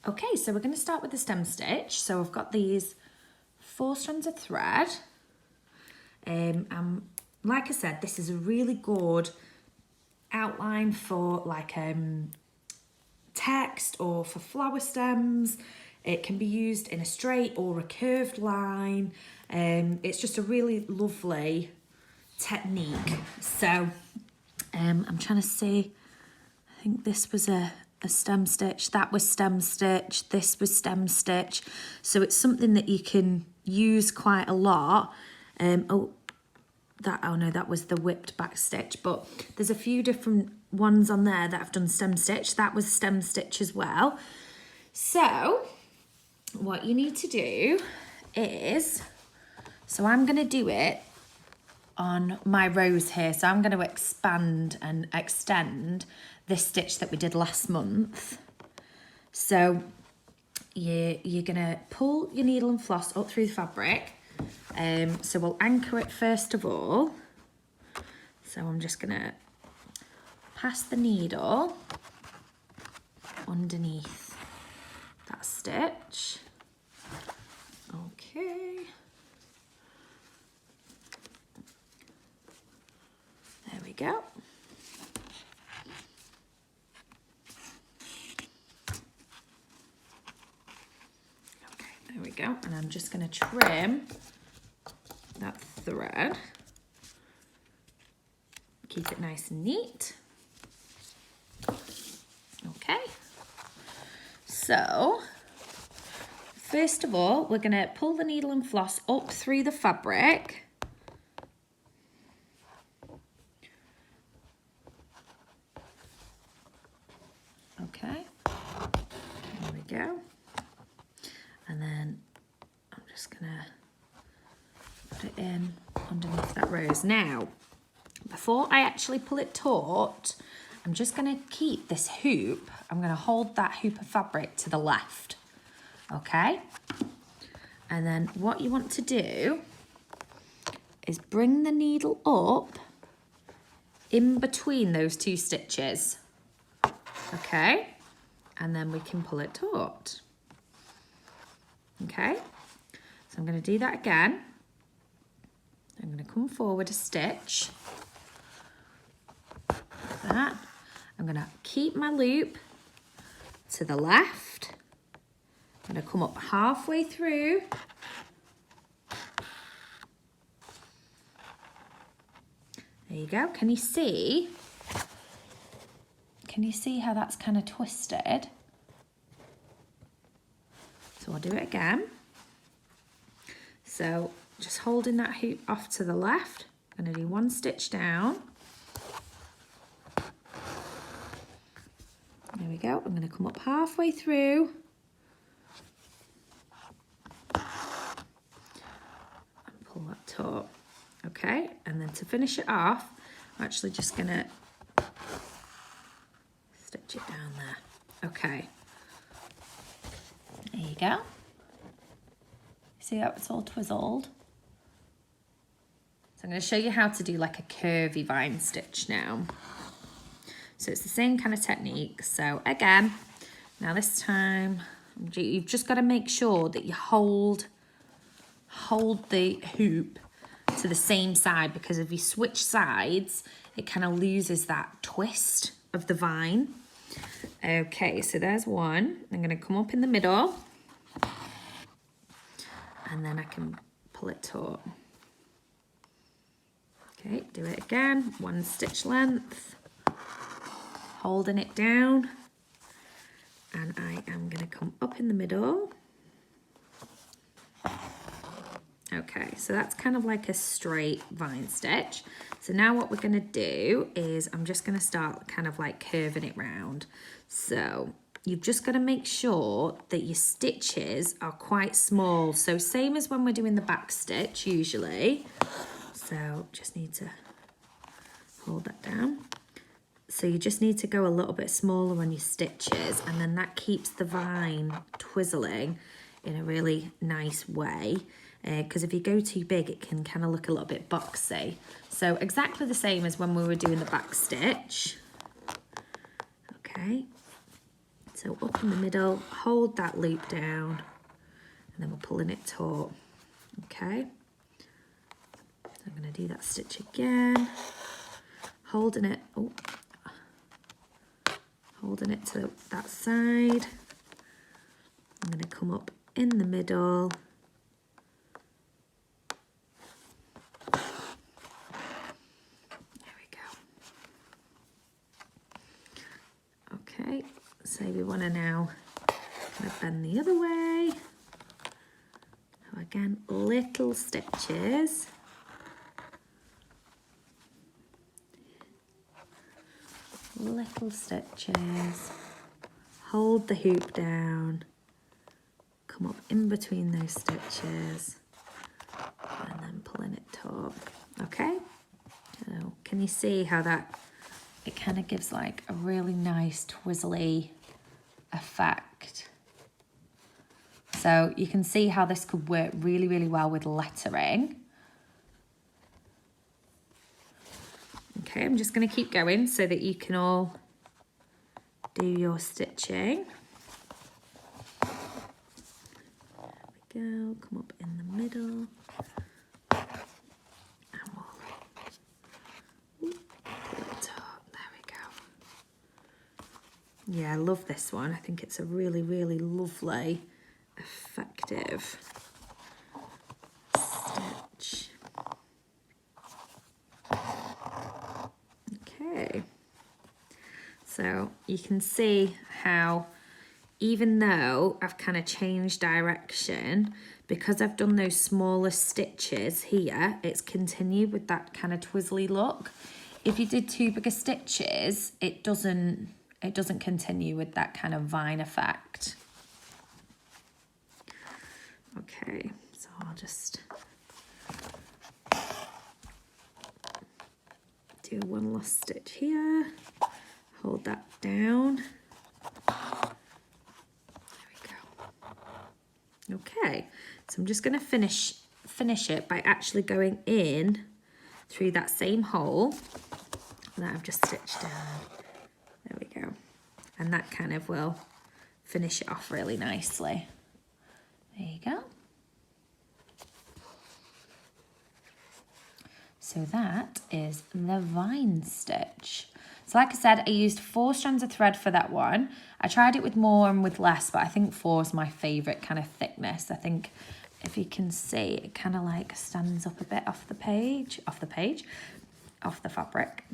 Okay, so we're going to start with the stem stitch. So I've got these 4 strands of thread. Like I said, this is a really good outline for like text or for flower stems. It can be used in a straight or a curved line. It's just a really lovely technique. So I'm trying to see, I think this was a stem stitch, that was stem stitch, this was stem stitch. So it's something that you can use quite a lot. Oh no, that was the whipped back stitch, but there's a few different ones on there that I've done stem stitch. That was stem stitch as well. So what you need to do is, so I'm going to do it on my rows here. So I'm going to expand and extend this stitch that we did last month. So you're going to pull your needle and floss up through the fabric. So we'll anchor it first of all. So I'm just going to pass the needle underneath that stitch. Okay. There we go. Okay, there we go. And I'm just going to trim that thread. Keep it nice and neat. Okay. So, first of all, we're going to pull the needle and floss up through the fabric. Okay, there we go. And then I'm just gonna put it in underneath that rose. Now, before I actually pull it taut, I'm just gonna keep this hoop, I'm gonna hold that hoop of fabric to the left, okay? And then what you want to do is bring the needle up in between those 2 stitches. Okay, and then we can pull it taut. Okay, so I'm going to do that again. I'm going to come forward a stitch. Like that. I'm going to keep my loop to the left. I'm going to come up halfway through. There you go. Can you see? Can you see how that's kind of twisted? So I'll do it again. So just holding that hoop off to the left, I'm going to do 1 stitch down. There we go. I'm going to come up halfway through. And pull that taut. Okay, and then to finish it off, I'm actually just going to stitch it down there. Okay. There you go. See how it's all twizzled? So I'm going to show you how to do like a curvy vine stitch now. So it's the same kind of technique. So again, now this time, you've just got to make sure that you hold the hoop to the same side, because if you switch sides, it kind of loses that twist of the vine. Okay, so there's one. I'm going to come up in the middle, and then I can pull it taut. Okay, do it again. 1 stitch length, holding it down, and I am going to come up in the middle. Okay, so that's kind of like a straight vine stitch. So now what we're going to do is I'm just going to start kind of like curving it round. So you've just got to make sure that your stitches are quite small. So same as when we're doing the back stitch usually. So just need to hold that down. So you just need to go a little bit smaller on your stitches, and then that keeps the vine twizzling in a really nice way. Because if you go too big, it can kind of look a little bit boxy. So exactly the same as when we were doing the back stitch. Okay, So up in the middle, hold that loop down, and then we're pulling it taut. Okay. So I'm going to do that stitch again, holding it, holding it to that side. I'm going to come up in the middle. There we go. Okay, so we want to now kind of bend the other way. So again, little stitches. Little stitches. Hold the hoop down. Come up in between those stitches. And then pulling it taut. Okay? So can you see how that, it kind of gives like a really nice twizzly effect. So you can see how this could work really, really well with lettering. Okay, I'm just going to keep going so that you can all do your stitching. There we go, come up in the middle. And we'll pull it up. There we go. Yeah, I love this one. I think it's a really, really lovely, effective stitch. Okay, so you can see how even though I've kind of changed direction, because I've done those smaller stitches here, it's continued with that kind of twizzly look. If you did too big of stitches, it doesn't continue with that kind of vine effect. Okay, so I'll just do one last stitch here, hold that down. There we go. Okay, so I'm just going to finish it by actually going in through that same hole that I've just stitched down. There we go. And that kind of will finish it off really nicely. There you go. So that is the vine stitch. So like I said, I used 4 strands of thread for that one. I tried it with more and with less, but I think 4 is my favourite kind of thickness. I think if you can see, it kind of like stands up a bit off the fabric.